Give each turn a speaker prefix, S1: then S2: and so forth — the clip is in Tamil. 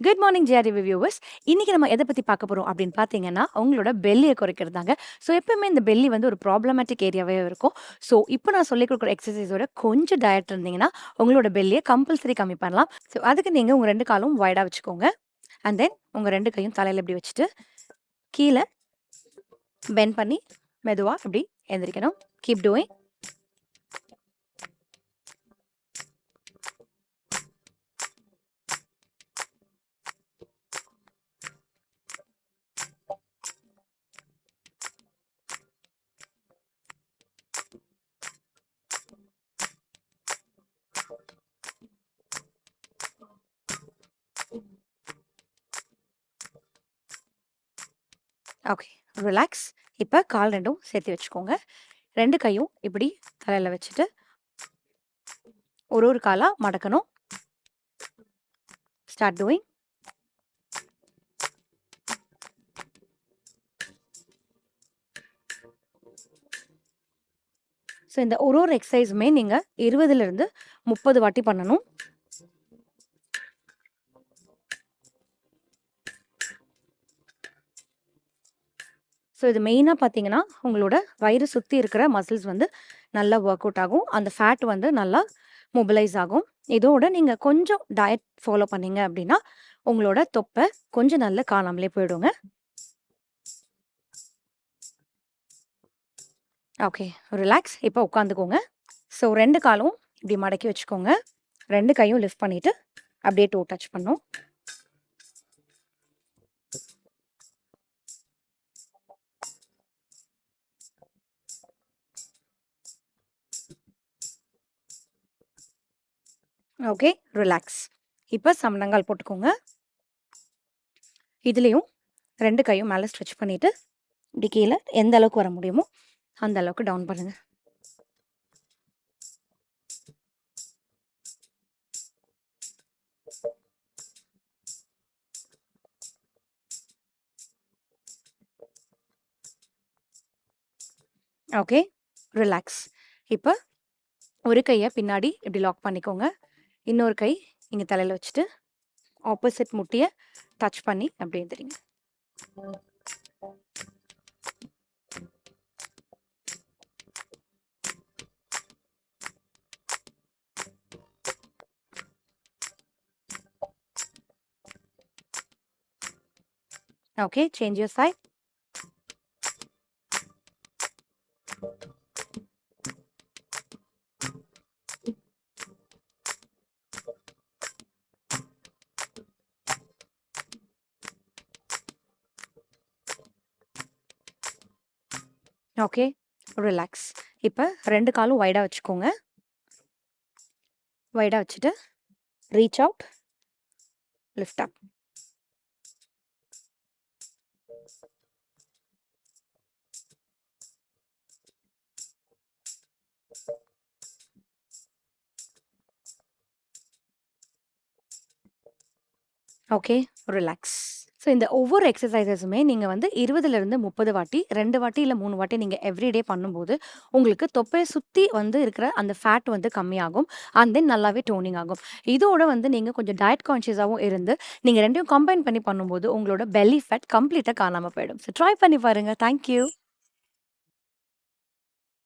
S1: Good morning ஜேஆர்டிவி viewers. இன்னைக்கு நம்ம எதை பத்தி பார்க்க போறோம் அப்படின்னு பார்த்தீங்கன்னா, உங்களோட பெல்லிய குறைக்கிறதாங்க. ஸோ எப்பவுமே இந்த பெல்லி வந்து ஒரு ப்ராப்ளமேட்டிக் ஏரியாவே இருக்கும். ஸோ இப்போ நான் சொல்லிக் குடுக்குற எக்ஸர்சைஸோட கொஞ்சம் டயட் இருந்தீங்கன்னா, உங்களோட பெல்லிய கம்பல்சரி கம்மி பண்ணலாம். ஸோ அதுக்கு நீங்க உங்க 2 காலும் வைடா வச்சுக்கோங்க. அண்ட் தென் உங்க 2 கையும் தலையில இப்படி வச்சுட்டு, கீழ பெண்ட் பண்ணி மெதுவா இப்படி எந்திரிக்கணும். Keep doing. ஓகே. ரிலாக்ஸ். இப்ப கால் 2ம் சேர்த்து வச்சுக்கோங்க. 2 கையும் இப்படி தலையில வச்சுட்டு, ஒரு காலா மடக்கணும். Start doing. ஸோ இந்த ஒரு எக்ஸர்சைஸுமே நீங்க 20லிருந்து 30 வாட்டி பண்ணணும். ஸோ இது மெயினா பார்த்தீங்கன்னா, உங்களோட வயிறு சுத்தி இருக்கிற மசில்ஸ் வந்து நல்லா ஒர்க் அவுட் ஆகும். அந்த ஃபேட் வந்து நல்லா மொபிலைஸ் ஆகும். இதோட நீங்க கொஞ்சம் டயட் ஃபாலோ பண்ணீங்க அப்படின்னா, உங்களோட தொப்பை கொஞ்சம் நாள்ல காணாமலே போயிடுங்க. ஓகே. ரிலாக்ஸ். இப்போ உட்காந்துக்கோங்க. ஸோ 2 காலும் இப்படி மடக்கி வச்சுக்கோங்க. 2 கையும் லிஃப்ட் பண்ணிட்டு, அப்படியே டோ டச் பண்ணும். ஓகே. ரிலாக்ஸ். இப்போ சமணங்கால் போட்டுக்கோங்க. இதுலயும் 2 கையும் மேல ஸ்ட்ரெச் பண்ணிட்டு, இப்படி கீழ எந்த அளவுக்கு வர முடியுமோ, அந்த அளவுக்கு டவுன் பண்ணுங்க. ஓகே. ரிலாக்ஸ். இப்ப ஒரு கைய பின்னாடி இப்படி லாக் பண்ணிக்கோங்க. இன்னொரு கை இங்க தலையில வச்சுட்டு, ஆப்போசிட் முட்டிய டச் பண்ணி அப்படியே எந்திரிங்க. Okay. Change your side. Okay. Relax. இப்ப 2 காலும் வைடா வச்சுக்கோங்க. வைடா வச்சுட்டு, reach out, lift up. Okay. Relax. So இந்த ஒவ்வொரு எக்ஸர்சைஸஸுமே நீங்க வந்து 20லிருந்து 30 வாட்டி, 2 வாட்டி இல்ல 3 வாட்டி நீங்க எவ்ரிடே பண்ணும்போது, உங்களுக்கு தொப்பைய சுத்தி வந்து இருக்கிற அந்த ஃபேட் வந்து கம்மியாகும். அண்ட் தென் நல்லாவே டோனிங் ஆகும். இதோட வந்து நீங்க கொஞ்சம் டயட் கான்ஷியஸாவும் இருந்து, நீங்க 2யும் கம்பைன் பண்ணி பண்ணும்போது, உங்களோட பெல்லி ஃபேட் கம்ப்ளீட்டா காணாம போயிடும். ஸோ ட்ரை பண்ணி பாருங்க. Thank you.